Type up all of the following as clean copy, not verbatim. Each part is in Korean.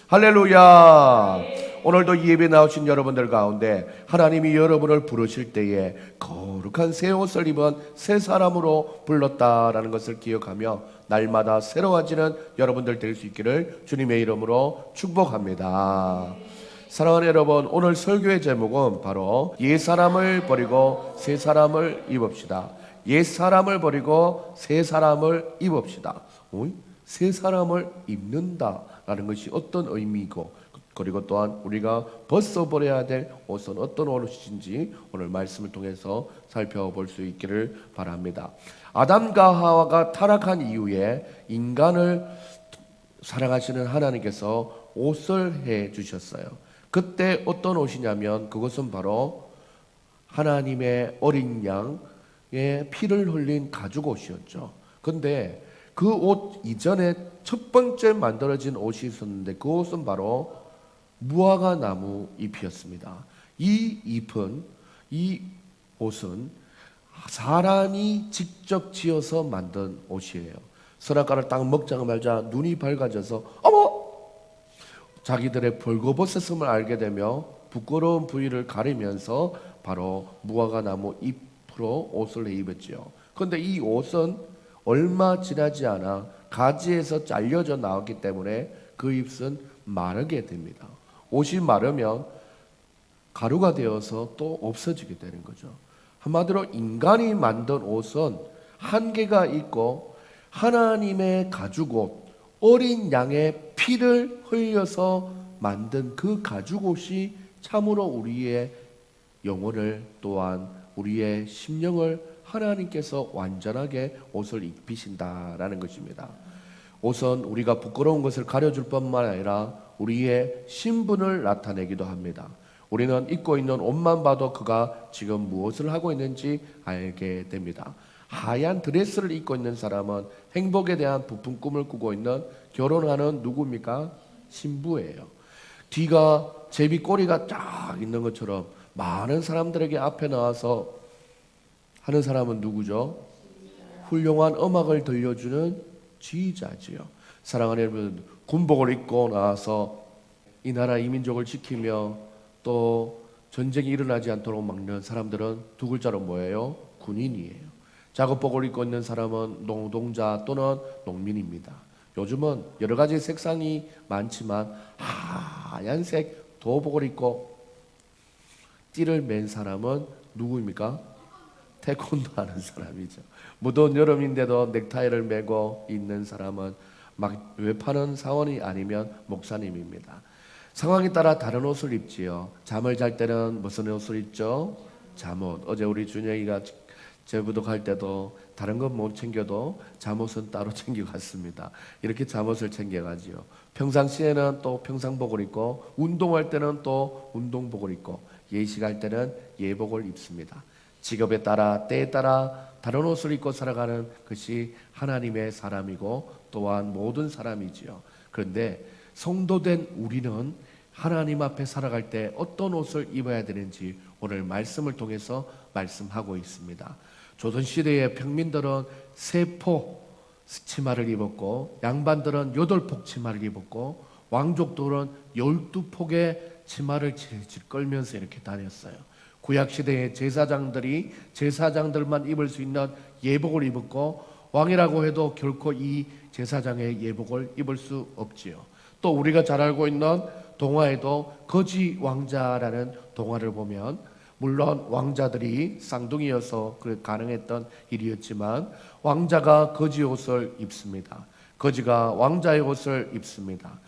할렐루야. 오늘도 이 예배 나오신 여러분들 가운데 하나님이 여러분을 부르실 때에 거룩한 새 옷을 입은 새 사람으로 불렀다라는 것을 기억하며 날마다 새로워지는 여러분들 될 수 있기를 주님의 이름으로 축복합니다. 사랑하는 여러분, 오늘 설교의 제목은 바로 옛사람을 버리고 새 사람을 입읍시다. 옛사람을 버리고 새 사람을 입읍시다. 새 사람을 입는다라는 것이 어떤 의미이고, 그리고 또한 우리가 벗어버려야 될 옷은 어떤 옷인지 오늘 말씀을 통해서 살펴볼 수 있기를 바랍니다. 아담과 하와가 타락한 이후에 인간을 사랑하시는 하나님께서 옷을 해 주셨어요. 그때 어떤 옷이냐면 그것은 바로 하나님의 어린 양의 피를 흘린 가죽 옷이었죠. 근데 그 옷 이전에 첫 번째 만들어진 옷이 있었는데 그 옷은 바로 무화과 나무 잎이었습니다. 이 옷은 사람이 직접 지어서 만든 옷이에요. 선악과를 딱 먹자마자 눈이 밝아져서 어머! 자기들의 벌거벗었음을 알게 되며 부끄러운 부위를 가리면서 바로 무화과 나무 잎으로 옷을 입었지요. 그런데 이 옷은 얼마 지나지 않아 가지에서 잘려져 나왔기 때문에 그 잎은 마르게 됩니다. 옷이 마르면 가루가 되어서 또 없어지게 되는 거죠. 한마디로 인간이 만든 옷은 한계가 있고 하나님의 가죽옷, 어린 양의 피를 흘려서 만든 그 가죽옷이 참으로 우리의 영혼을 또한 우리의 심령을 하나님께서 완전하게 옷을 입히신다라는 것입니다. 옷은 우리가 부끄러운 것을 가려줄 뿐만 아니라 우리의 신분을 나타내기도 합니다. 우리는 입고 있는 옷만 봐도 그가 지금 무엇을 하고 있는지 알게 됩니다. 하얀 드레스를 입고 있는 사람은 행복에 대한 부푼 꿈을 꾸고 있는 결혼하는 누구입니까? 신부예요. 뒤가 제비꼬리가 쫙 있는 것처럼 많은 사람들에게 앞에 나와서 하는 사람은 누구죠? 훌륭한 음악을 들려주는 지휘자지요. 사랑하는 여러분, 군복을 입고 나와서 이 나라 이민족을 지키며 또 전쟁이 일어나지 않도록 막는 사람들은 두 글자로 뭐예요? 군인이에요. 작업복을 입고 있는 사람은 노동자 또는 농민입니다. 요즘은 여러 가지 색상이 많지만 하얀색 도복을 입고 띠를 맨 사람은 누구입니까? 태권도 하는 사람이죠. 무더운 여름인데도 넥타이를 메고 있는 사람은 막 외파는 사원이 아니면 목사님입니다. 상황에 따라 다른 옷을 입지요. 잠을 잘 때는 무슨 옷을 입죠? 잠옷. 어제 우리 준영이가 제부도 갈 때도 다른 건 못 챙겨도 잠옷은 따로 챙겨갔습니다. 이렇게 잠옷을 챙겨가지요. 평상시에는 또 평상복을 입고 운동할 때는 또 운동복을 입고 예식할 때는 예복을 입습니다. 직업에 따라 때에 따라 다른 옷을 입고 살아가는 것이 하나님의 사람이고 또한 모든 사람이지요. 그런데 성도된 우리는 하나님 앞에 살아갈 때 어떤 옷을 입어야 되는지 오늘 말씀을 통해서 말씀하고 있습니다. 조선시대의 평민들은 세포 치마를 입었고 양반들은 8폭 치마를 입었고 왕족들은 12폭의 치마를 질질 끌면서 이렇게 다녔어요. 구약시대의 제사장들만 입을 수 있는 예복을 입었고 왕이라고 해도 결코 이 제사장의 예복을 입을 수 없지요. 또 우리가 잘 알고 있는 동화에도 거지 왕자라는 동화를 보면 물론 왕자들이 쌍둥이여서 가능했던 일이었지만 왕자가 거지 옷을 입습니다. 거지가 왕자의 옷을 입습니다.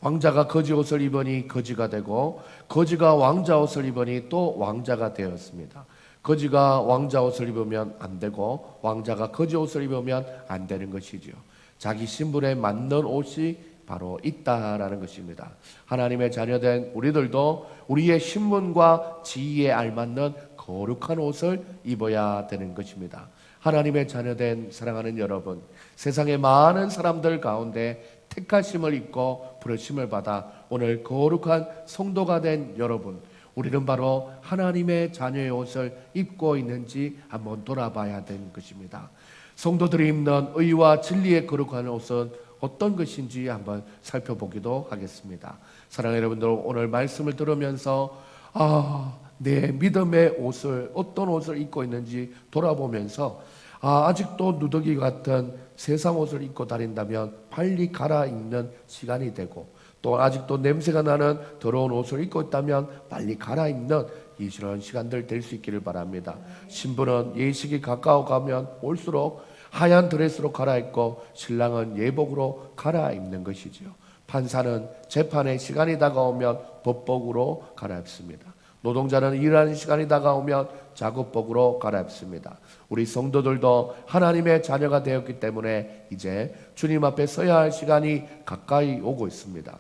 왕자가 거지 옷을 입으니 거지가 되고 거지가 왕자 옷을 입으니 또 왕자가 되었습니다. 거지가 왕자 옷을 입으면 안 되고 왕자가 거지 옷을 입으면 안 되는 것이죠. 자기 신분에 맞는 옷이 바로 있다라는 것입니다. 하나님의 자녀된 우리들도 우리의 신분과 지위에 알맞는 거룩한 옷을 입어야 되는 것입니다. 하나님의 자녀된 사랑하는 여러분, 세상의 많은 사람들 가운데 택하심을 입고 부르심을 받아 오늘 거룩한 성도가 된 여러분, 우리는 바로 하나님의 자녀의 옷을 입고 있는지 한번 돌아봐야 되는 것입니다. 성도들이 입는 의와 진리의 거룩한 옷은 어떤 것인지 한번 살펴보기도 하겠습니다. 사랑하는 여러분들, 오늘 말씀을 들으면서 내 믿음의 옷을, 어떤 옷을 입고 있는지 돌아보면서 아직도 누더기 같은 세상 옷을 입고 다닌다면 빨리 갈아입는 시간이 되고, 또 아직도 냄새가 나는 더러운 옷을 입고 있다면 빨리 갈아입는 이런 시간들 될 수 있기를 바랍니다. 신부는 예식이 가까워 가면 올수록 하얀 드레스로 갈아입고, 신랑은 예복으로 갈아입는 것이지요. 판사는 재판의 시간이 다가오면 법복으로 갈아입습니다. 노동자는 일하는 시간이 다가오면 작업복으로 갈아입습니다. 우리 성도들도 하나님의 자녀가 되었기 때문에 이제 주님 앞에 서야 할 시간이 가까이 오고 있습니다.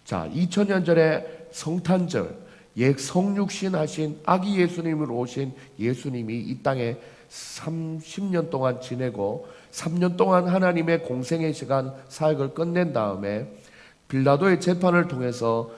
자, 2000년 전에 성탄절, 성육신 하신 아기 예수님으로 오신 예수님이 이 땅에 30년 동안 지내고 3년 동안 하나님의 공생의 시간 사역을 끝낸 다음에 빌라도의 재판을 통해서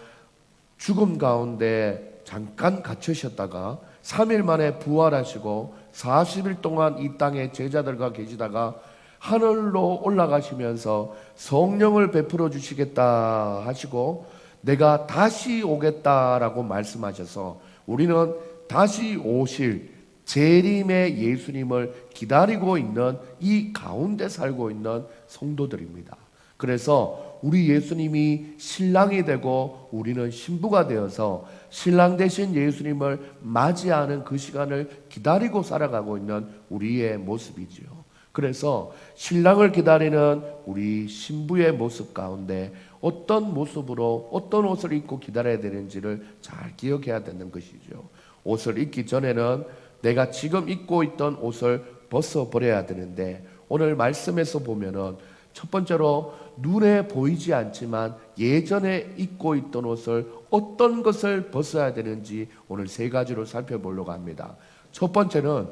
죽음 가운데 잠깐 갇히셨다가 3일 만에 부활하시고 40일 동안 이 땅에 제자들과 계시다가 하늘로 올라가시면서 성령을 베풀어 주시겠다 하시고 내가 다시 오겠다라고 말씀하셔서 우리는 다시 오실 재림의 예수님을 기다리고 있는 이 가운데 살고 있는 성도들입니다. 그래서 우리 예수님이 신랑이 되고 우리는 신부가 되어서 신랑 되신 예수님을 맞이하는 그 시간을 기다리고 살아가고 있는 우리의 모습이지요. 그래서 신랑을 기다리는 우리 신부의 모습 가운데 어떤 모습으로 어떤 옷을 입고 기다려야 되는지를 잘 기억해야 되는 것이죠. 옷을 입기 전에는 내가 지금 입고 있던 옷을 벗어버려야 되는데, 오늘 말씀에서 보면은 첫 번째로 눈에 보이지 않지만 예전에 입고 있던 옷을 어떤 것을 벗어야 되는지 오늘 세 가지로 살펴보려고 합니다. 첫 번째는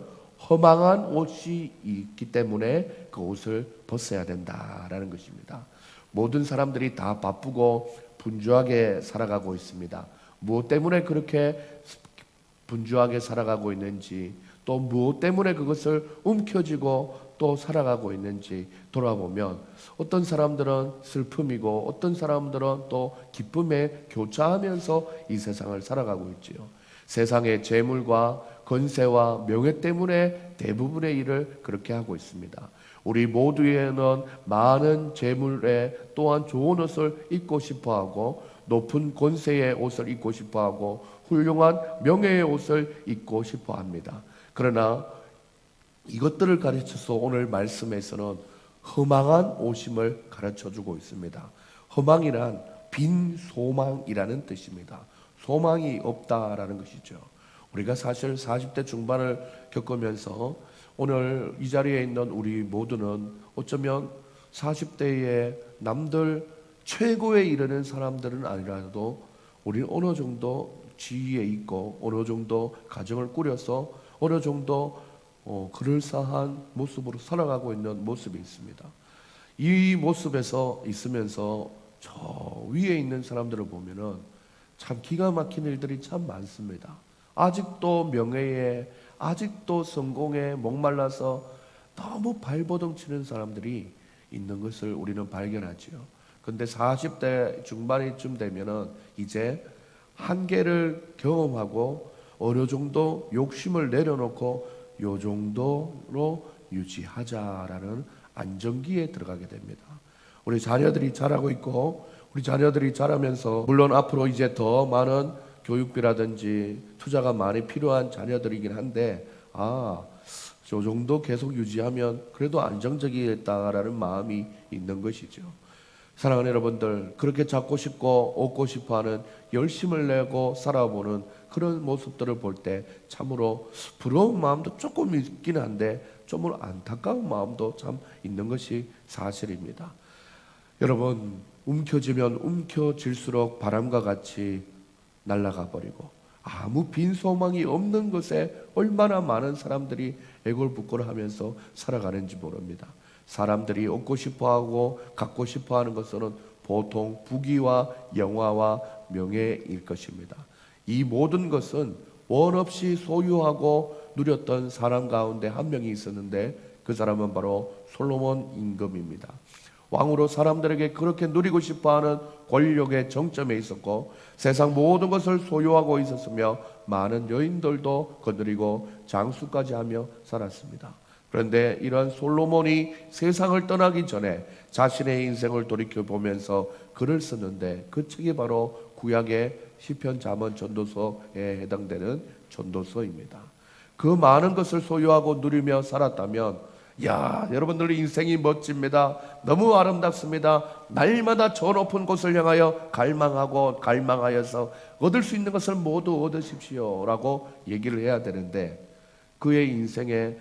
허망한 옷이 있기 때문에 그 옷을 벗어야 된다라는 것입니다. 모든 사람들이 다 바쁘고 분주하게 살아가고 있습니다. 무엇 때문에 그렇게 분주하게 살아가고 있는지, 또 무엇 때문에 그것을 움켜쥐고 또 살아가고 있는지 돌아보면 어떤 사람들은 슬픔이고 어떤 사람들은 또 기쁨에 교차하면서 이 세상을 살아가고 있지요. 세상의 재물과 권세와 명예 때문에 대부분의 일을 그렇게 하고 있습니다. 우리 모두에는 많은 재물에 또한 좋은 옷을 입고 싶어하고 높은 권세의 옷을 입고 싶어하고 훌륭한 명예의 옷을 입고 싶어합니다. 그러나 이것들을 가르쳐서 오늘 말씀에서는 허망한 오심을 가르쳐주고 있습니다. 허망이란 빈 소망이라는 뜻입니다. 소망이 없다라는 것이죠. 우리가 사실 40대 중반을 겪으면서 오늘 이 자리에 있는 우리 모두는 어쩌면 40대에 남들 최고에 이르는 사람들은 아니라도 우리는 어느 정도 지위에 있고 어느 정도 가정을 꾸려서 어느 정도 그럴싸한 모습으로 살아가고 있는 모습이 있습니다. 이 모습에서 있으면서 저 위에 있는 사람들을 보면은 참 기가 막힌 일들이 참 많습니다. 아직도 명예에, 아직도 성공에 목말라서 너무 발버둥 치는 사람들이 있는 것을 우리는 발견하지요. 근데 40대 중반이쯤 되면은 이제 한계를 경험하고 어느 정도 욕심을 내려놓고 요 정도로 유지하자라는 안정기에 들어가게 됩니다. 우리 자녀들이 자라고 있고 우리 자녀들이 자라면서 물론 앞으로 이제 더 많은 교육비라든지 투자가 많이 필요한 자녀들이긴 한데 저 정도 계속 유지하면 그래도 안정적이겠다라는 마음이 있는 것이죠. 사랑하는 여러분들, 그렇게 잡고 싶고 얻고 싶어하는 열심을 내고 살아보는 그런 모습들을 볼 때 참으로 부러운 마음도 조금 있긴 한데 좀 안타까운 마음도 참 있는 것이 사실입니다. 여러분, 움켜쥐면 움켜질수록 바람과 같이 날아가 버리고 아무 빈 소망이 없는 것에 얼마나 많은 사람들이 애걸부걸하면서 살아가는지 모릅니다. 사람들이 얻고 싶어하고 갖고 싶어하는 것은 보통 부귀와 영화와 명예일 것입니다. 이 모든 것은 원 없이 소유하고 누렸던 사람 가운데 한 명이 있었는데 그 사람은 바로 솔로몬 임금입니다. 왕으로 사람들에게 그렇게 누리고 싶어하는 권력의 정점에 있었고 세상 모든 것을 소유하고 있었으며 많은 여인들도 거느리고 장수까지 하며 살았습니다. 그런데 이러한 솔로몬이 세상을 떠나기 전에 자신의 인생을 돌이켜보면서 글을 썼는데 그 책이 바로 구약의 시편, 잠언, 전도서에 해당되는 전도서입니다. 그 많은 것을 소유하고 누리며 살았다면 여러분들 인생이 멋집니다. 너무 아름답습니다. 날마다 저 높은 곳을 향하여 갈망하여서 얻을 수 있는 것을 모두 얻으십시오 라고 얘기를 해야 되는데 그의 인생의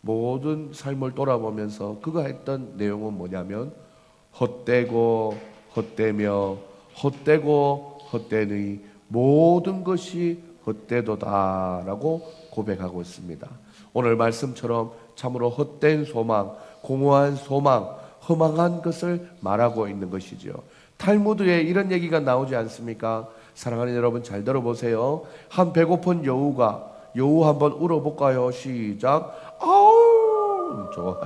모든 삶을 돌아보면서 그가 했던 내용은 뭐냐면 헛되고 헛되며 헛되고 헛되니 모든 것이 헛되도다 라고 고백하고 있습니다. 오늘 말씀처럼 참으로 헛된 소망, 공허한 소망, 허망한 것을 말하고 있는 것이죠. 탈무드에 이런 얘기가 나오지 않습니까? 사랑하는 여러분 잘 들어보세요. 한 배고픈 여우 한번 울어볼까요? 시작. 아우, 좋아.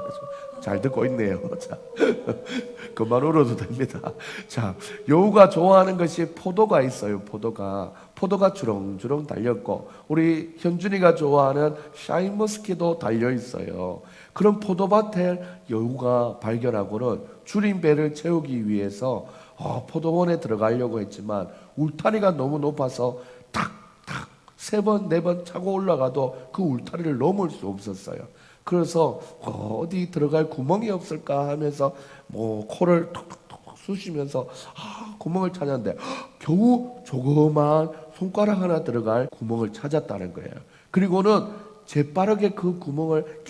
잘 듣고 있네요. 자, 그만 울어도 됩니다. 자, 여우가 좋아하는 것이 포도가 있어요. 포도가 주렁주렁 달렸고 우리 현준이가 좋아하는 샤인머스켓도 달려 있어요. 그런 포도밭에 여우가 발견하고는 줄인 배를 채우기 위해서 포도원에 들어가려고 했지만 울타리가 너무 높아서 탁탁 3번 4번 차고 올라가도 그 울타리를 넘을 수 없었어요. 그래서 어디 들어갈 구멍이 없을까 하면서 코를 톡톡톡 쑤시면서 구멍을 찾았는데 겨우 조그만 손가락 하나 들어갈 구멍을 찾았다는 거예요. 그리고는 재빠르게 그 구멍을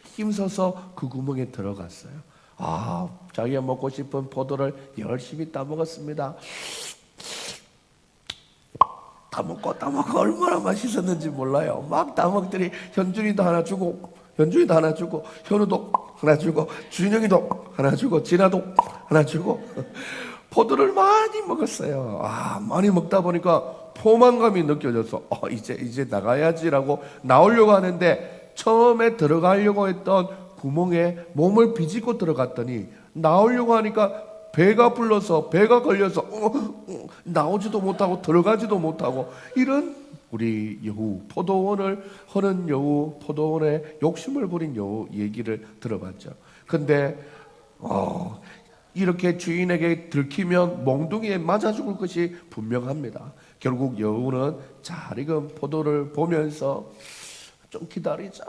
힘써서 그 구멍에 들어갔어요. 자기가 먹고 싶은 포도를 열심히 따먹었습니다. 따먹고 얼마나 맛있었는지 몰라요. 막 따먹더니 현준이도 하나 주고 현우도 하나 주고 준영이도 하나 주고 진아도 하나 주고 포도를 많이 먹었어요. 많이 먹다 보니까 포만감이 느껴져서 이제 나가야지라고 나오려고 하는데 처음에 들어가려고 했던 구멍에 몸을 비집고 들어갔더니 나오려고 하니까 배가 불러서 배가 걸려서 나오지도 못하고 들어가지도 못하고 이런 우리 여우, 포도원을 허는 여우, 포도원에 욕심을 부린 여우 얘기를 들어봤죠. 근데 이렇게 주인에게 들키면 몽둥이에 맞아 죽을 것이 분명합니다. 결국 여우는 잘 익은 포도를 보면서 좀 기다리자,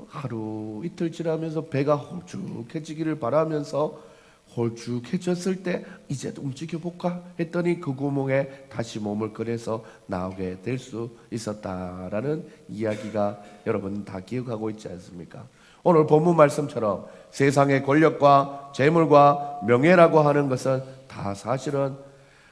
하루 이틀 지나면서 배가 홀쭉해지기를 바라면서 홀쭉해졌을 때 이제 움직여볼까 했더니 그 구멍에 다시 몸을 꺼내서 나오게 될 수 있었다라는 이야기가 여러분 다 기억하고 있지 않습니까? 오늘 본문 말씀처럼 세상의 권력과 재물과 명예라고 하는 것은 다 사실은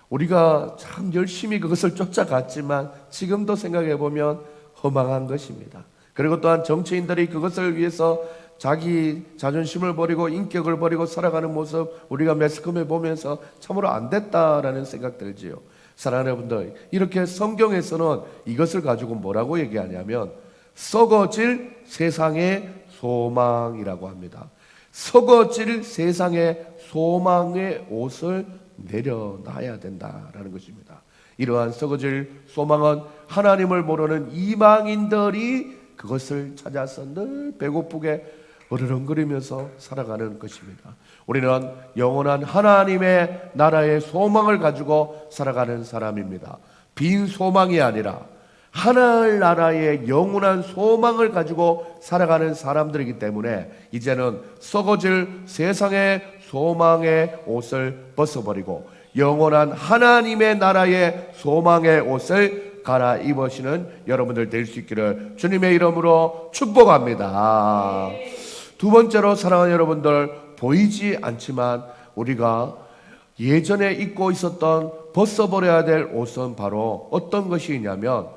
우리가 참 열심히 그것을 쫓아갔지만 지금도 생각해 보면 허망한 것입니다. 그리고 또한 정치인들이 그것을 위해서 자기 자존심을 버리고 인격을 버리고 살아가는 모습 우리가 매스컴에 보면서 참으로 안 됐다라는 생각 들지요. 사랑하는 여러분들, 이렇게 성경에서는 이것을 가지고 뭐라고 얘기하냐면 썩어질 세상의 소망이라고 합니다. 썩어질 세상의 소망의 옷을 내려놔야 된다라는 것입니다. 이러한 썩어질 소망은 하나님을 모르는 이방인들이 그것을 찾아서 늘 배고프게 어르렁거리면서 살아가는 것입니다. 우리는 영원한 하나님의 나라의 소망을 가지고 살아가는 사람입니다. 빈 소망이 아니라 하늘나라의 영원한 소망을 가지고 살아가는 사람들이기 때문에 이제는 썩어질 세상의 소망의 옷을 벗어버리고 영원한 하나님의 나라의 소망의 옷을 갈아입으시는 여러분들 될 수 있기를 주님의 이름으로 축복합니다. 두 번째로 사랑하는 여러분들, 보이지 않지만 우리가 예전에 입고 있었던 벗어버려야 될 옷은 바로 어떤 것이 있냐면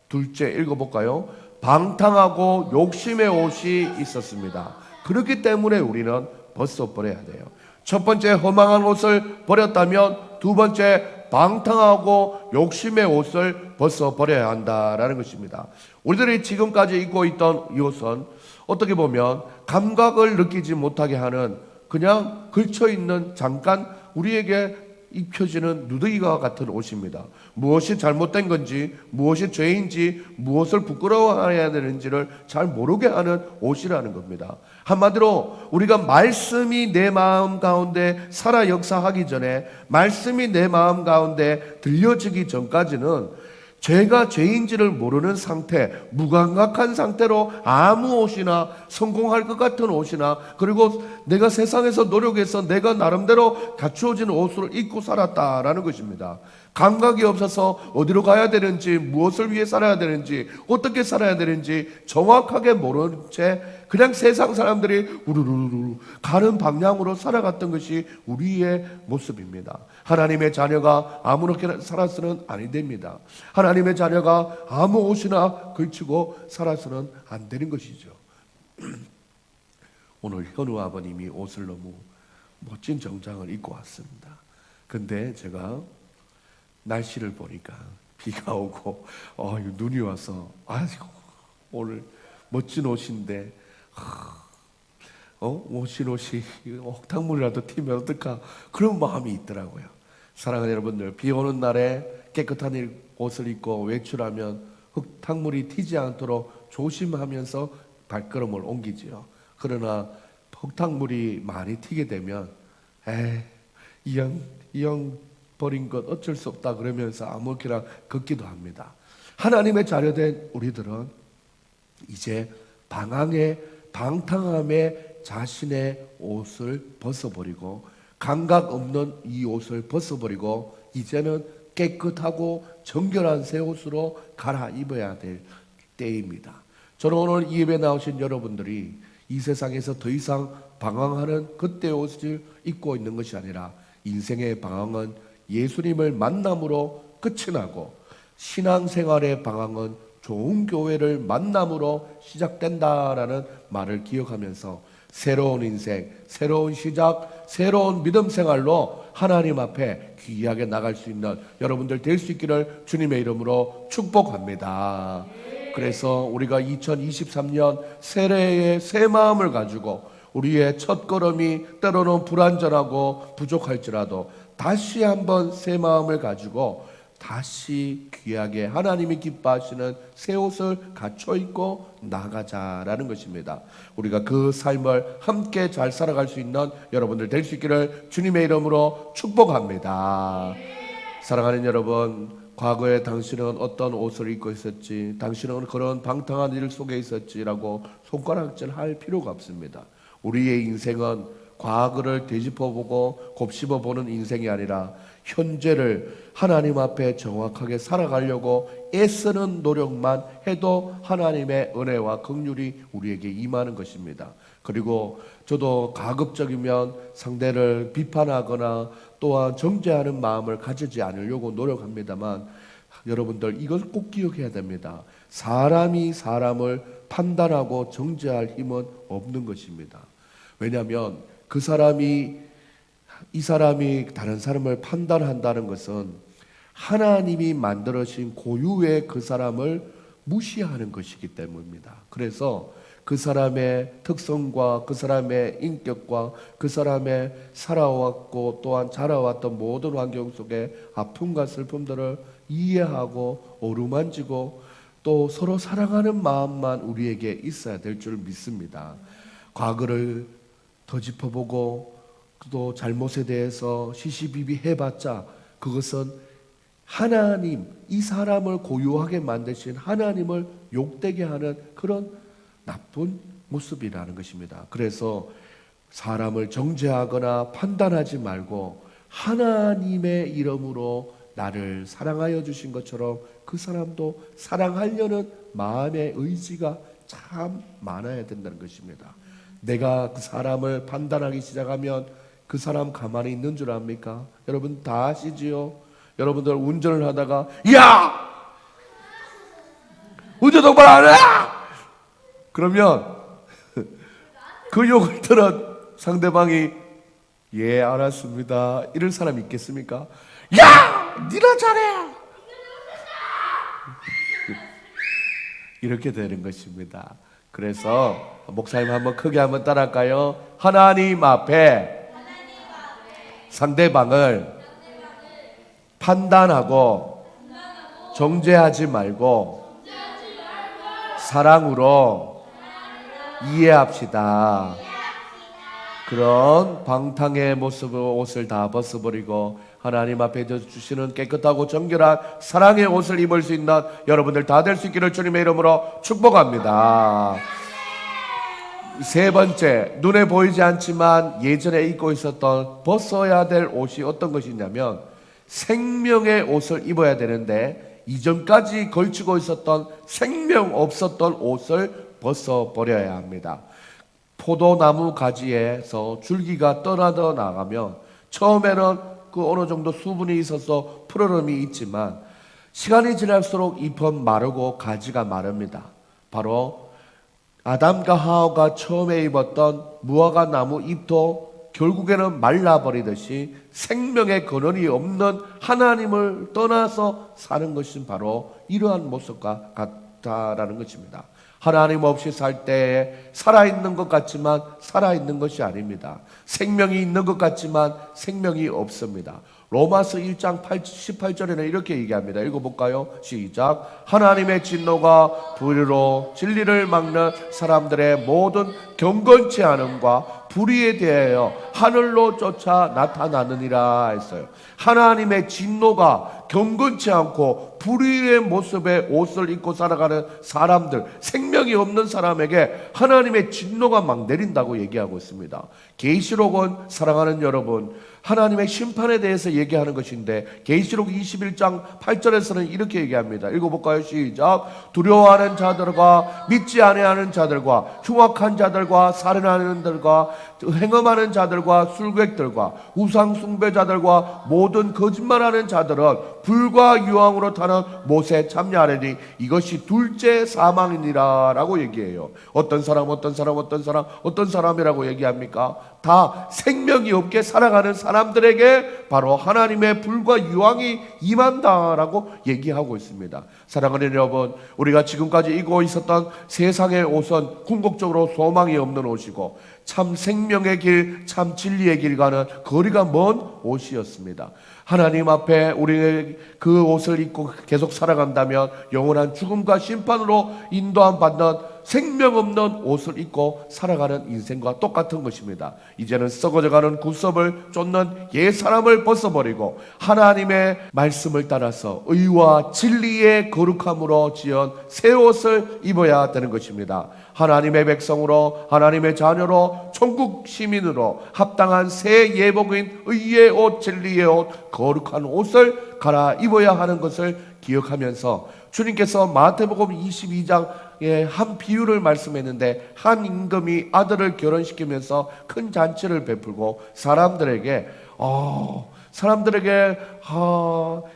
둘째 읽어볼까요? 방탕하고 욕심의 옷이 있었습니다. 그렇기 때문에 우리는 벗어버려야 돼요. 첫 번째 허망한 옷을 버렸다면 두 번째 방탕하고 욕심의 옷을 벗어버려야 한다라는 것입니다. 우리들이 지금까지 입고 있던 이 옷은 어떻게 보면 감각을 느끼지 못하게 하는 그냥 걸쳐있는 잠깐 우리에게 입혀지는 누더기와 같은 옷입니다. 무엇이 잘못된 건지, 무엇이 죄인지, 무엇을 부끄러워해야 되는지를 잘 모르게 하는 옷이라는 겁니다. 한마디로 우리가 말씀이 내 마음 가운데 살아 역사하기 전에, 말씀이 내 마음 가운데 들려지기 전까지는 죄가 죄인지를 모르는 상태, 무감각한 상태로 아무 옷이나 성공할 것 같은 옷이나, 그리고 내가 세상에서 노력해서 내가 나름대로 갖추어진 옷을 입고 살았다라는 것입니다. 감각이 없어서 어디로 가야 되는지, 무엇을 위해 살아야 되는지, 어떻게 살아야 되는지 정확하게 모르는 채 그냥 세상 사람들이 우르르르 가는 방향으로 살아갔던 것이 우리의 모습입니다. 하나님의 자녀가 아무렇게 살아서는 아니 됩니다. 하나님의 자녀가 아무 옷이나 걸치고 살아서는 안 되는 것이죠. 오늘 현우 아버님이 옷을 너무 멋진 정장을 입고 왔습니다. 근데 제가 날씨를 보니까 비가 오고 눈이 와서 아이고 오늘 멋진 옷인데 멋진 옷이 혹탕물이라도 튀면 어떨까 그런 마음이 있더라고요. 사랑하는 여러분들, 비 오는 날에 깨끗한 옷을 입고 외출하면 흙탕물이 튀지 않도록 조심하면서 발걸음을 옮기지요. 그러나 흙탕물이 많이 튀게 되면 이왕 버린 것 어쩔 수 없다 그러면서 아무렇게나 걷기도 합니다. 하나님의 자녀된 우리들은 이제 방탕함에 자신의 옷을 벗어버리고, 감각 없는 이 옷을 벗어버리고 이제는 깨끗하고 정결한 새 옷으로 갈아입어야 될 때입니다. 저는 오늘 이 예배에 나오신 여러분들이 이 세상에서 더 이상 방황하는 그때의 옷을 입고 있는 것이 아니라, 인생의 방황은 예수님을 만남으로 끝이 나고 신앙생활의 방황은 좋은 교회를 만남으로 시작된다라는 말을 기억하면서 새로운 인생, 새로운 시작, 새로운 믿음 생활로 하나님 앞에 귀하게 나갈 수 있는 여러분들 될 수 있기를 주님의 이름으로 축복합니다. 그래서 우리가 2023년 새해의 새 마음을 가지고 우리의 첫걸음이 때로는 불완전하고 부족할지라도 다시 한번 새 마음을 가지고 다시 귀하게 하나님이 기뻐하시는 새 옷을 갖춰 입고 나가자라는 것입니다. 우리가 그 삶을 함께 잘 살아갈 수 있는 여러분들 될 수 있기를 주님의 이름으로 축복합니다. 사랑하는 여러분, 과거에 당신은 어떤 옷을 입고 있었지, 당신은 그런 방탕한 일 속에 있었지라고 손가락질 할 필요가 없습니다. 우리의 인생은 과거를 되짚어보고 곱씹어보는 인생이 아니라 현재를 하나님 앞에 정확하게 살아가려고 애쓰는 노력만 해도 하나님의 은혜와 긍휼이 우리에게 임하는 것입니다. 그리고 저도 가급적이면 상대를 비판하거나 또한 정죄하는 마음을 가지지 않으려고 노력합니다만, 여러분들 이걸 꼭 기억해야 됩니다. 사람이 사람을 판단하고 정죄할 힘은 없는 것입니다. 왜냐하면 이 사람이 다른 사람을 판단한다는 것은 하나님이 만들어진 고유의 그 사람을 무시하는 것이기 때문입니다. 그래서 그 사람의 특성과 그 사람의 인격과 그 사람의 살아왔고 또한 자라왔던 모든 환경 속에 아픔과 슬픔들을 이해하고 어루만지고 또 서로 사랑하는 마음만 우리에게 있어야 될 줄 믿습니다. 과거를 더 짚어보고 또 잘못에 대해서 시시비비 해봤자 그것은 하나님, 이 사람을 고유하게 만드신 하나님을 욕되게 하는 그런 나쁜 모습이라는 것입니다. 그래서 사람을 정죄하거나 판단하지 말고 하나님의 이름으로 나를 사랑하여 주신 것처럼 그 사람도 사랑하려는 마음의 의지가 참 많아야 된다는 것입니다. 내가 그 사람을 판단하기 시작하면 그 사람 가만히 있는 줄 압니까? 여러분 다 아시지요? 여러분들 운전을 하다가 야! 운전 똑바로 안 해! 그러면 그 욕을 들은 상대방이 예 알았습니다 이럴 사람이 있겠습니까? 야! 니나 잘해! 이렇게 되는 것입니다. 그래서 목사님 한번 크게 한번 따라할까요? 하나님 앞에 상대방을 판단하고 정죄하지 말고 사랑으로 이해합시다. 그런 방탕의 모습으 옷을 다 벗어버리고 하나님 앞에 주시는 깨끗하고 정결한 사랑의 옷을 입을 수 있는 여러분들 다 될 수 있기를 주님의 이름으로 축복합니다. 세 번째, 눈에 보이지 않지만 예전에 입고 있었던 벗어야 될 옷이 어떤 것이냐면 생명의 옷을 입어야 되는데 이전까지 걸치고 있었던 생명 없었던 옷을 벗어버려야 합니다. 포도나무 가지에서 줄기가 떨어져 나가면 처음에는 그 어느 정도 수분이 있어서 푸르름이 있지만 시간이 지날수록 잎은 마르고 가지가 마릅니다. 바로 아담과 하와가 처음에 입었던 무화과 나무 잎도 결국에는 말라버리듯이 생명의 근원이 없는 하나님을 떠나서 사는 것은 바로 이러한 모습과 같다라는 것입니다. 하나님 없이 살 때에 살아있는 것 같지만 살아있는 것이 아닙니다. 생명이 있는 것 같지만 생명이 없습니다. 로마서 1장 18절에는 이렇게 얘기합니다. 읽어볼까요? 시작. 하나님의 진노가 불의로 진리를 막는 사람들의 모든 경건치 않음과 불의에 대하여 하늘로 쫓아 나타나느니라 했어요. 하나님의 진노가 경건치 않고 불의의 모습의 옷을 입고 살아가는 사람들, 생명이 없는 사람에게 하나님의 진노가 막 내린다고 얘기하고 있습니다. 계시록은 사랑하는 여러분, 하나님의 심판에 대해서 얘기하는 것인데 계시록 21장 8절에서는 이렇게 얘기합니다. 읽어볼까요? 시작. 두려워하는 자들과 믿지 아니하는 자들과 흉악한 자들과 살인하는 자들과 행음하는 자들과 술객들과 우상 숭배자들과 모든 거짓말하는 자들은 불과 유황으로 타는 못에 참여하려니 이것이 둘째 사망이니라 라고 얘기해요. 어떤 사람이라고 얘기합니까? 다 생명이 없게 살아가는 사람들에게 바로 하나님의 불과 유황이 임한다라고 얘기하고 있습니다. 사랑하는 여러분, 우리가 지금까지 입고 있었던 세상의 옷은 궁극적으로 소망이 없는 옷이고 참 생명의 길, 참 진리의 길 가는 거리가 먼 옷이었습니다. 하나님 앞에 우리 그 옷을 입고 계속 살아간다면 영원한 죽음과 심판으로 인도함 받는 생명 없는 옷을 입고 살아가는 인생과 똑같은 것입니다. 이제는 썩어져가는 구습을 쫓는 옛 사람을 벗어버리고 하나님의 말씀을 따라서 의와 진리의 거룩함으로 지은 새 옷을 입어야 되는 것입니다. 하나님의 백성으로, 하나님의 자녀로, 천국 시민으로 합당한 새 예복인 의의 옷, 진리의 옷, 거룩한 옷을 갈아입어야 하는 것을 기억하면서 주님께서 마태복음 22장에 한 비유를 말씀했는데 한 임금이 아들을 결혼시키면서 큰 잔치를 베풀고 사람들에게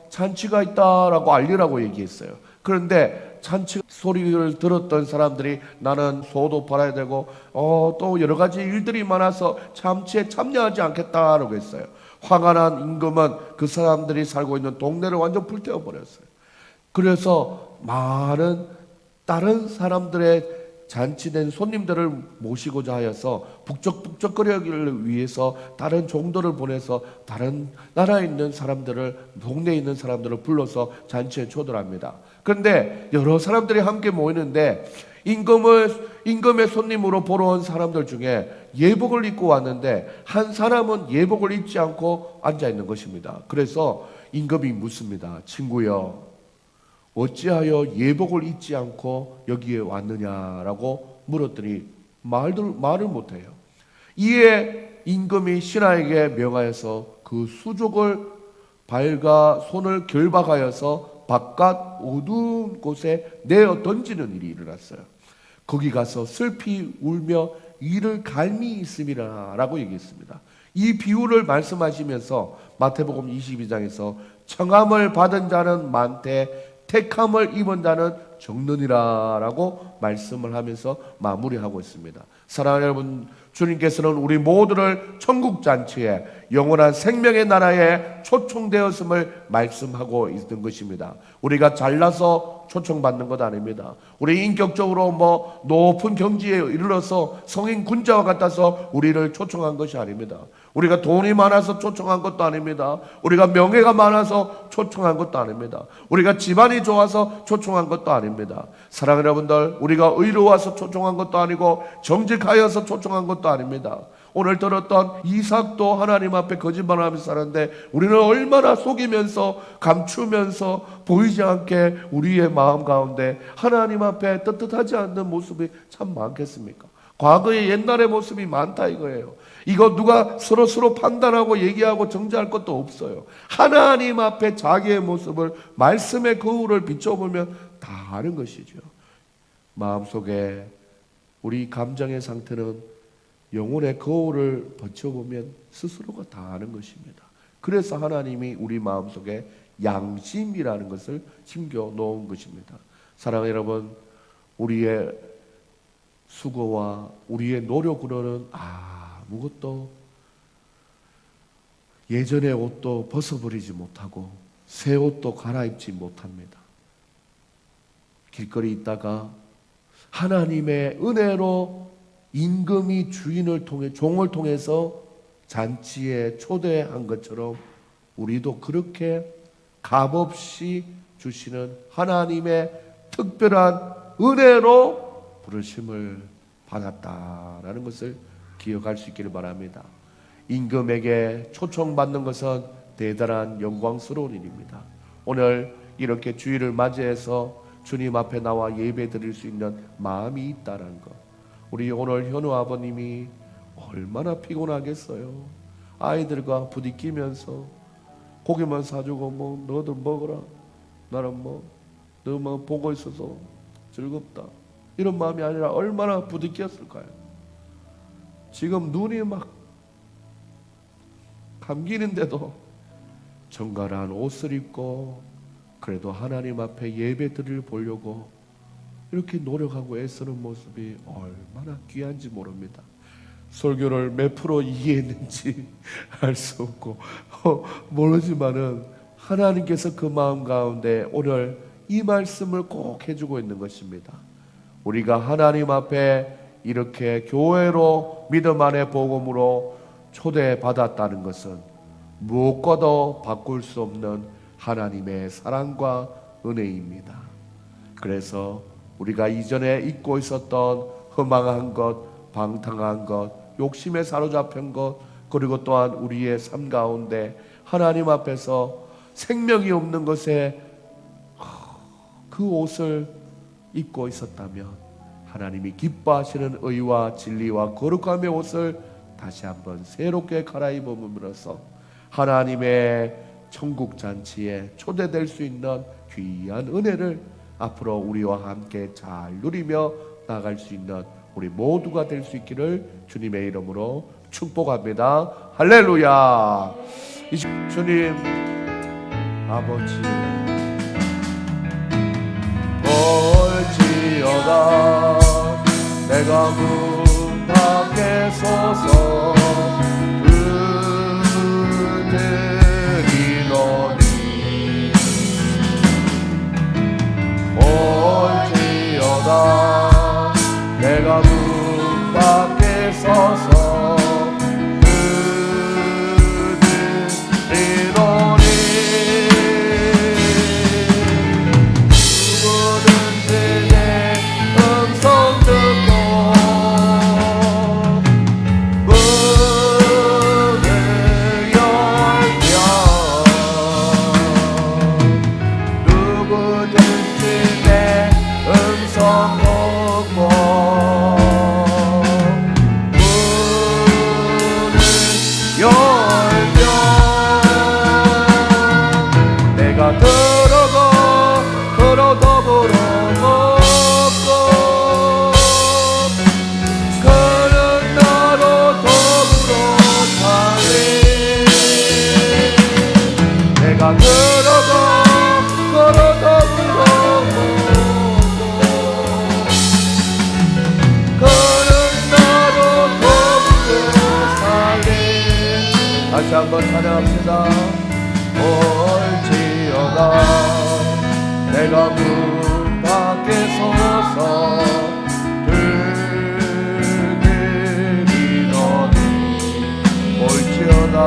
잔치가 있다라고 알리라고 얘기했어요. 그런데 잔치 소리를 들었던 사람들이 나는 소도 팔아야 되고 또 여러 가지 일들이 많아서 잔치에 참여하지 않겠다라고 했어요. 화가 난 임금은 그 사람들이 살고 있는 동네를 완전 불태워버렸어요. 그래서 많은 다른 사람들의 잔치된 손님들을 모시고자 하여서 북적북적거리기를 위해서 다른 종들을 보내서 다른 나라에 있는 사람들을, 동네에 있는 사람들을 불러서 잔치에 초대합니다. 그런데 여러 사람들이 함께 모이는데 임금의 손님으로 보러 온 사람들 중에 예복을 입고 왔는데 한 사람은 예복을 입지 않고 앉아 있는 것입니다. 그래서 임금이 묻습니다. 친구여, 어찌하여 예복을 입지 않고 여기에 왔느냐라고 물었더니 말을 못해요. 이에 임금이 신하에게 명하여서 그 수족을 발과 손을 결박하여서 바깥 어두운 곳에 내어 던지는 일이 일어났어요. 거기 가서 슬피 울며 이를 갈미 있음이라 라고 얘기했습니다. 이 비유를 말씀하시면서 마태복음 22장에서 청함을 받은 자는 많되 택함을 입은 자는 적느니라라고 말씀을 하면서 마무리하고 있습니다. 사랑하는 여러분, 주님께서는 우리 모두를 천국잔치에 영원한 생명의 나라에 초청되었음을 말씀하고 있는 것입니다. 우리가 잘나서 초청받는 것 아닙니다. 우리 인격적으로 높은 경지에 이르러서 성인 군자와 같아서 우리를 초청한 것이 아닙니다. 우리가 돈이 많아서 초청한 것도 아닙니다. 우리가 명예가 많아서 초청한 것도 아닙니다. 우리가 집안이 좋아서 초청한 것도 아닙니다. 사랑하는 여러분들, 우리가 의로워서 초청한 것도 아니고 정직하여서 초청한 것도 아닙니다. 오늘 들었던 이삭도 하나님 앞에 거짓말하면서 살았는데 우리는 얼마나 속이면서 감추면서 보이지 않게 우리의 마음 가운데 하나님 앞에 떳떳하지 않는 모습이 참 많겠습니까? 과거의 옛날의 모습이 많다 이거예요. 이거 누가 서로 판단하고 얘기하고 정죄할 것도 없어요. 하나님 앞에 자기의 모습을 말씀의 거울을 비춰보면 다 아는 것이죠. 마음속에 우리 감정의 상태는 영혼의 거울을 비춰보면 스스로가 다 아는 것입니다. 그래서 하나님이 우리 마음속에 양심이라는 것을 심겨 놓은 것입니다. 사랑하는 여러분, 우리의 수고와 우리의 노력으로는 아무것도 예전의 옷도 벗어버리지 못하고 새 옷도 갈아입지 못합니다. 길거리 있다가 하나님의 은혜로 임금이 주인을 통해 종을 통해서 잔치에 초대한 것처럼 우리도 그렇게 값없이 주시는 하나님의 특별한 은혜로 부르심을 받았다라는 것을 기억할 수 있기를 바랍니다. 임금에게 초청받는 것은 대단한 영광스러운 일입니다. 오늘 이렇게 주일을 맞이해서 주님 앞에 나와 예배 드릴 수 있는 마음이 있다는 것, 우리 오늘 현우 아버님이 얼마나 피곤하겠어요. 아이들과 부딪히면서 고기만 사주고 너들 먹어라, 나는 너만 보고 있어서 즐겁다, 이런 마음이 아니라 얼마나 부딪혔을까요? 지금 눈이 막 감기는데도 정갈한 옷을 입고 그래도 하나님 앞에 예배드릴 보려고 이렇게 노력하고 애쓰는 모습이 얼마나 귀한지 모릅니다. 설교를 몇 프로 이해했는지 알 수 없고 모르지만은 하나님께서 그 마음 가운데 오늘 이 말씀을 꼭 해주고 있는 것입니다. 우리가 하나님 앞에 이렇게 교회로 믿음 안의 복음으로 초대받았다는 것은 무엇과도 바꿀 수 없는 하나님의 사랑과 은혜입니다. 그래서 우리가 이전에 잊고 있었던 허망한 것, 방탕한 것, 욕심에 사로잡힌 것, 그리고 또한 우리의 삶 가운데 하나님 앞에서 생명이 없는 것에 그 옷을 입고 있었다면 하나님이 기뻐하시는 의와 진리와 거룩함의 옷을 다시 한번 새롭게 갈아입음으로써 하나님의 천국 잔치에 초대될 수 있는 귀한 은혜를 앞으로 우리와 함께 잘 누리며 나아갈 수 있는 우리 모두가 될 수 있기를 주님의 이름으로 축복합니다. 할렐루야. 주님 아버지, 볼지어다 내가 문 밖에 서서 부르짖노니 볼지어다 내가 문 밖에 서서 부르짖노니 누구든지 내 음성 듣고 문을 열면 누구든지 내 음성 듣고 내가 들어도 더불어 다시 한번 찬양합니다. 올지어다 내가 문 밖에 서서 들들이더니 올지어다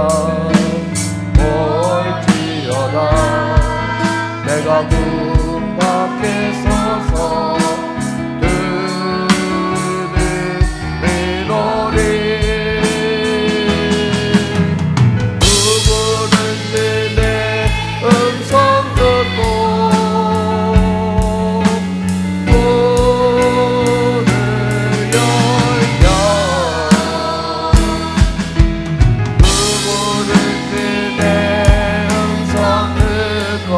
내가 문 밖에 서서 들으리노니 누구든지 내 음성 듣고 문을 열면 누구든지 내 음성 듣고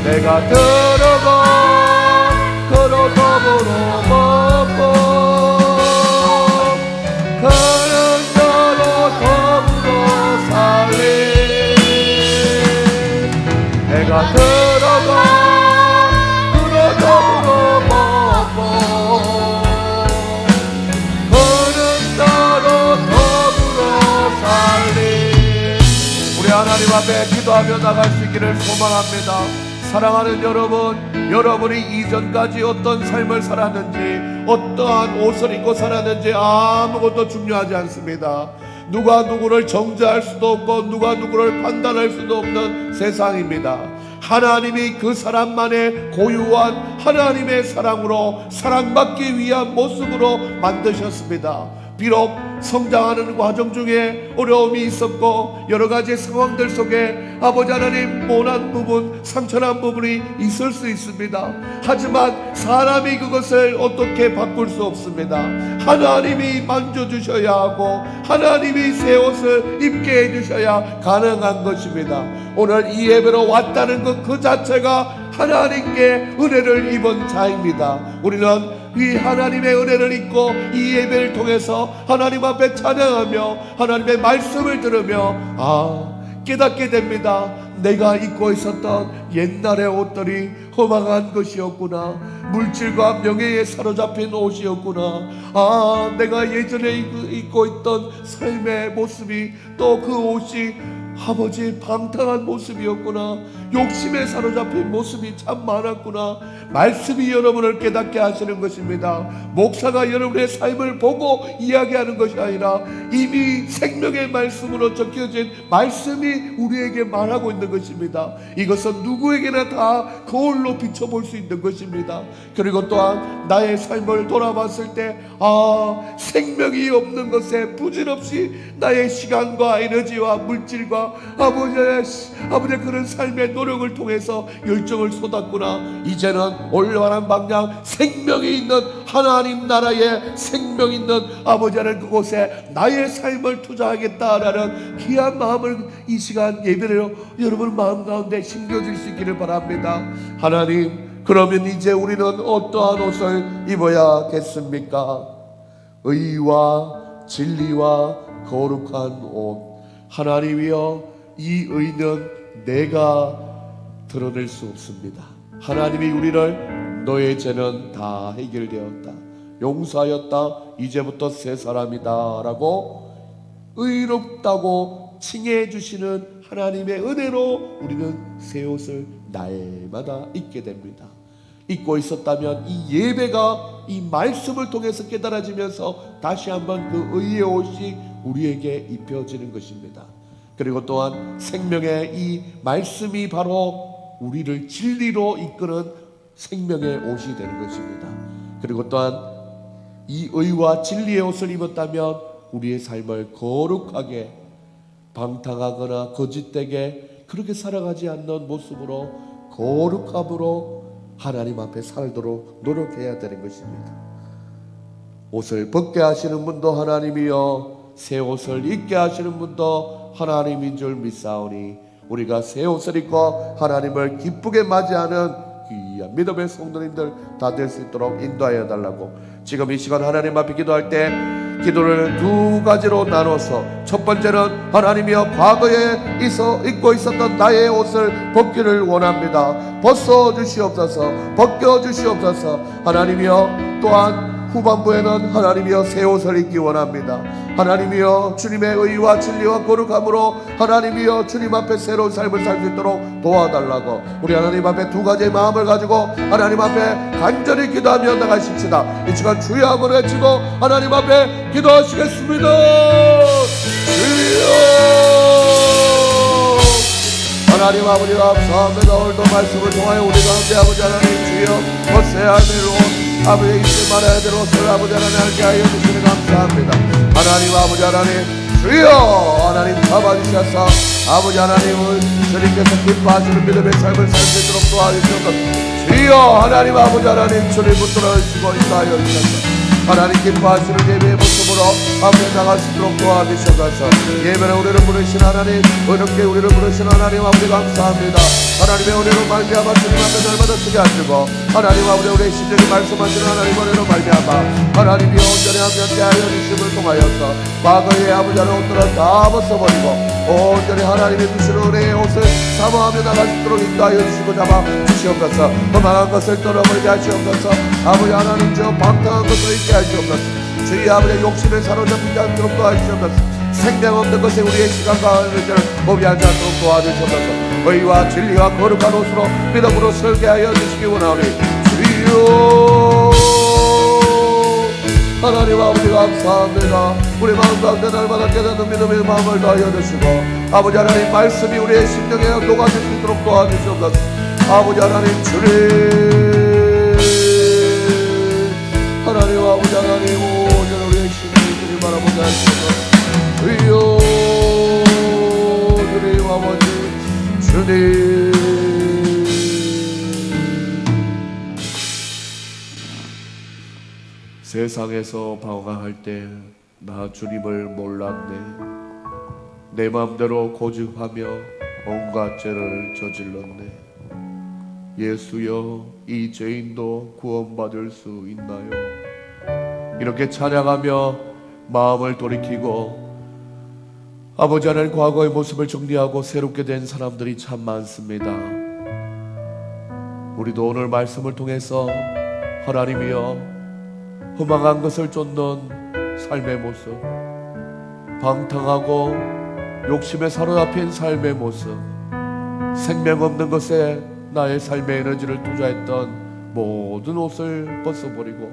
내가 들어가 그로 더불어 먹고 그는 너로 더불어 살리 내가 들어가 그로 더불어 먹고 그는 너로 더불어 살리. 우리 하나님 앞에 기도하며 나갈 수 있기를 소망합니다. 사랑하는 여러분, 여러분이 이전까지 어떤 삶을 살았는지, 어떠한 옷을 입고 살았는지 아무것도 중요하지 않습니다. 누가 누구를 정죄할 수도 없고 누가 누구를 판단할 수도 없는 세상입니다. 하나님이 그 사람만의 고유한 하나님의 사랑으로 사랑받기 위한 모습으로 만드셨습니다. 비록 성장하는 과정 중에 어려움이 있었고 여러 가지 상황들 속에 아버지 하나님 모난 부분, 상처난 부분이 있을 수 있습니다. 하지만 사람이 그것을 어떻게 바꿀 수 없습니다. 하나님이 만져주셔야 하고 하나님이 새 옷을 입게 해주셔야 가능한 것입니다. 오늘 이 예배로 왔다는 것 그 자체가 하나님께 은혜를 입은 자입니다. 우리는 이 하나님의 은혜를 입고 이 예배를 통해서 하나님 앞에 찬양하며 하나님의 말씀을 들으며 깨닫게 됩니다. 내가 입고 있었던 옛날의 옷들이 허망한 것이었구나. 물질과 명예에 사로잡힌 옷이었구나. 내가 예전에 입고 있던 삶의 모습이 또 그 옷이 아버지 방탕한 모습이었구나. 욕심에 사로잡힌 모습이 참 많았구나. 말씀이 여러분을 깨닫게 하시는 것입니다. 목사가 여러분의 삶을 보고 이야기하는 것이 아니라 이미 생명의 말씀으로 적혀진 말씀이 우리에게 말하고 있는 것입니다. 이것은 누구에게나 다 거울로 비춰볼 수 있는 것입니다. 그리고 또한 나의 삶을 돌아봤을 때 생명이 없는 것에 부질없이 나의 시간과 에너지와 물질과 아버지의 그런 삶의 노력을 통해서 열정을 쏟았구나. 이제는 올바른 방향, 생명이 있는 하나님 나라에 생명 있는 아버지는 그곳에 나의 삶을 투자하겠다라는 귀한 마음을 이 시간 예배로 여러분 마음 가운데 심겨질 수 있기를 바랍니다. 하나님, 그러면 이제 우리는 어떠한 옷을 입어야겠습니까? 의와 진리와 거룩한 옷. 하나님이여, 이 의는 내가 드러낼 수 없습니다. 하나님이 우리를 너의 죄는 다 해결되었다, 용서하였다, 이제부터 새 사람이다 라고 의롭다고 칭해 주시는 하나님의 은혜로 우리는 새 옷을 날마다 입게 됩니다. 입고 있었다면 이 예배가 이 말씀을 통해서 깨달아지면서 다시 한번 그 의의 옷이 우리에게 입혀지는 것입니다. 그리고 또한 생명의 이 말씀이 바로 우리를 진리로 이끄는 생명의 옷이 되는 것입니다. 그리고 또한 이 의와 진리의 옷을 입었다면 우리의 삶을 거룩하게, 방탕하거나 거짓되게 그렇게 살아가지 않는 모습으로 거룩함으로 하나님 앞에 살도록 노력해야 되는 것입니다. 옷을 벗게 하시는 분도 하나님이요, 새 옷을 입게 하시는 분도 하나님인 줄 믿사오니 우리가 새 옷을 입고 하나님을 기쁘게 맞이하는 귀한 믿음의 성도님들 다 될 수 있도록 인도하여 달라고, 지금 이 시간 하나님 앞에 기도할 때 기도를 두 가지로 나눠서, 첫 번째는 하나님이여 과거에 입고 있었던 나의 옷을 벗기를 원합니다. 벗어 주시옵소서, 벗겨 주시옵소서. 하나님이여 또한 후반부에는 하나님이여 새 옷을 입기 원합니다. 하나님이여 주님의 의와 진리와 거룩함으로 하나님이여 주님 앞에 새로운 삶을 살 수 있도록 도와달라고 우리 하나님 앞에 두 가지의 마음을 가지고 하나님 앞에 간절히 기도하며 나가십시다. 이 시간 주의 한번 외치고 하나님 앞에 기도하시겠습니다. 주여 하나님 아버지 감사합니다. 오늘도 말씀을 통하여 우리 가운데 아버지 하나님 주여 벗어야 할 대로 아버지 잊지 말아야 될 옷을 아버지 하나님 알게 하여 주시니 감사합니다. 하나님 아버지 하나님 주여 하나님 잡아주셔서 아버지 하나님을 주님께서 기뻐하시는 믿음의 삶을 살 수 있도록 도와주셔서 주여 하나님 아버지 하나님 주님 붙들어 주시고 인도하여 주셔서 하나님 기뻐하시는 예배의 모습으로 앞에 나갈 수 있도록 도와주셔서 예배는 우리를 부르신 하나님, 어렵게 우리를 부르신 하나님 아버지 감사합니다. 하나님의 은혜로 말미암아 주님 앞에 날마다 쓰게 하시고 하나님 아버지 우리의 심령이 말씀하시는 하나님 은혜로 말미암아 하나님이 온전히 함께 하여 주심을 통하여서 과거의 아버지 하나님 옷들을 다 벗어버리고 온전히 하나님이 주시는 은혜의 옷을 사모하며 나갈 수 있도록 인도하여 주시고 잡아 주시옵소서. 험한 것을 떨어버리게 하시옵소서. 아버지 하나님 저 방탕한 것을 잊게 하시옵소서. 주의 아버지의 욕심에 사로잡히지 않도록 도와주시옵소서. 생명 없는 것에 우리의 시간과 의지를 포기하지 않도록 도와주시옵소서. 의와 진리와 거룩한 옷으로 믿음으로 설계하여 주시기 원하오니 주여 하나님 아버지 감사합니다. 우리 마음 가운데 날마다 깨닫는 믿음의 마음을 더하여 주시고 아버지 하나님 말씀이 우리의 심령에 녹아질 수 있도록 도와주시옵소서. 아버지 하나님 주님 하나님 아버지 하나님 오늘 우리의 심령이 주님 바라보게 하시옵소서. 주여 주님 아버지 주님 세상에서 방황할 때 나 주님을 몰랐네. 내 맘대로 고집하며 온갖 죄를 저질렀네. 예수여 이 죄인도 구원받을 수 있나요? 이렇게 찬양하며 마음을 돌이키고 아버지 하나님 과거의 모습을 정리하고 새롭게 된 사람들이 참 많습니다. 우리도 오늘 말씀을 통해서 하나님이여 허망한 것을 쫓는 삶의 모습, 방탕하고 욕심에 사로잡힌 삶의 모습, 생명 없는 것에 나의 삶의 에너지를 투자했던 모든 옷을 벗어버리고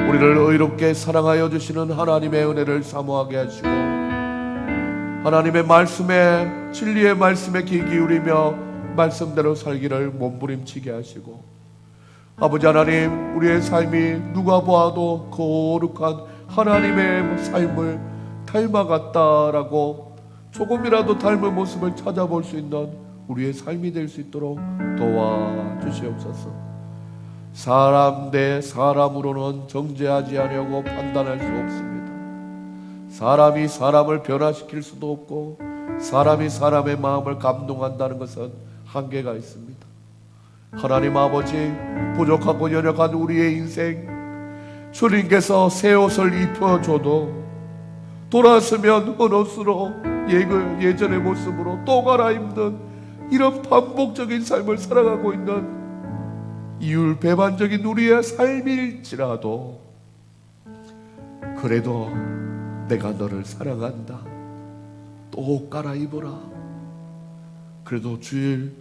우리를 의롭게 사랑하여 주시는 하나님의 은혜를 사모하게 하시고 하나님의 말씀에 진리의 말씀에 귀 기울이며 말씀대로 살기를 몸부림치게 하시고 아버지 하나님 우리의 삶이 누가 보아도 거룩한 하나님의 삶을 닮아갔다라고 조금이라도 닮은 모습을 찾아볼 수 있는 우리의 삶이 될 수 있도록 도와주시옵소서. 사람 대 사람으로는 정죄하지 않으려고 판단할 수 없습니다. 사람이 사람을 변화시킬 수도 없고 사람이 사람의 마음을 감동한다는 것은 한계가 있습니다. 하나님 아버지 부족하고 연약한 우리의 인생 주님께서 새 옷을 입혀줘도 돌아서면 헌 옷으로 예전의 모습으로 또 갈아입는 이런 반복적인 삶을 살아가고 있는 이율배반적인 우리의 삶일지라도 그래도 내가 너를 사랑한다. 또 갈아입어라. 그래도 주일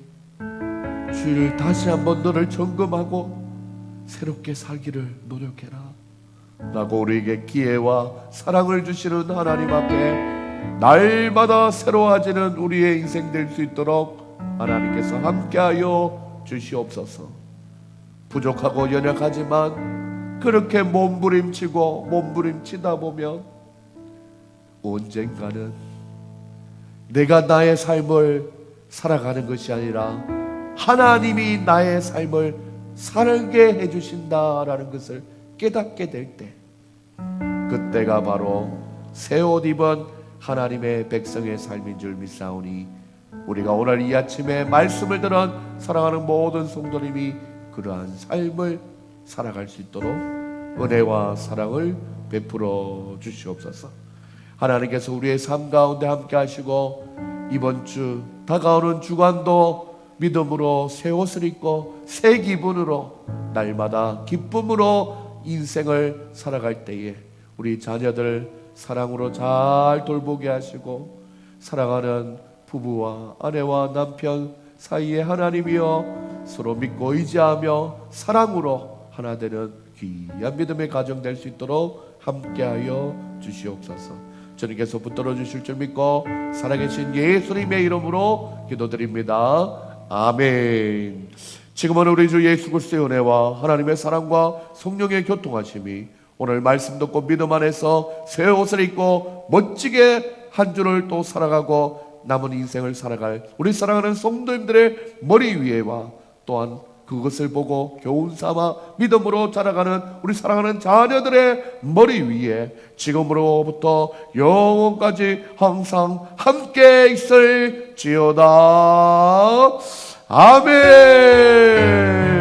다시 한번 너를 점검하고 새롭게 살기를 노력해라 라고 우리에게 기회와 사랑을 주시는 하나님 앞에 날마다 새로워지는 우리의 인생 될 수 있도록 하나님께서 함께하여 주시옵소서. 부족하고 연약하지만 그렇게 몸부림치다 보면 언젠가는 내가 나의 삶을 살아가는 것이 아니라 하나님이 나의 삶을 살게 해주신다라는 것을 깨닫게 될 때 그때가 바로 새 옷 입은 하나님의 백성의 삶인 줄 믿사오니 우리가 오늘 이 아침에 말씀을 들은 사랑하는 모든 성도님이 그러한 삶을 살아갈 수 있도록 은혜와 사랑을 베풀어 주시옵소서. 하나님께서 우리의 삶 가운데 함께 하시고 이번 주 다가오는 주간도 믿음으로 새 옷을 입고 새 기분으로 날마다 기쁨으로 인생을 살아갈 때에 우리 자녀들 사랑으로 잘 돌보게 하시고 사랑하는 부부와 아내와 남편 사이에 하나님이여 서로 믿고 의지하며 사랑으로 하나 되는 귀한 믿음의 가정 될 수 있도록 함께하여 주시옵소서. 주님께서 붙들어 주실 줄 믿고 살아계신 예수님의 이름으로 기도드립니다. 아멘. 지금은 우리 주 예수 그리스도의 은혜와 하나님의 사랑과 성령의 교통하심이 오늘 말씀 듣고 믿음 안에서 새 옷을 입고 멋지게 한 주를 또 살아가고 남은 인생을 살아갈 우리 사랑하는 성도님들의 머리 위에와 또한 그것을 보고 교훈 삼아 믿음으로 자라가는 우리 사랑하는 자녀들의 머리 위에 지금으로부터 영원까지 항상 함께 있을지어다. 아멘.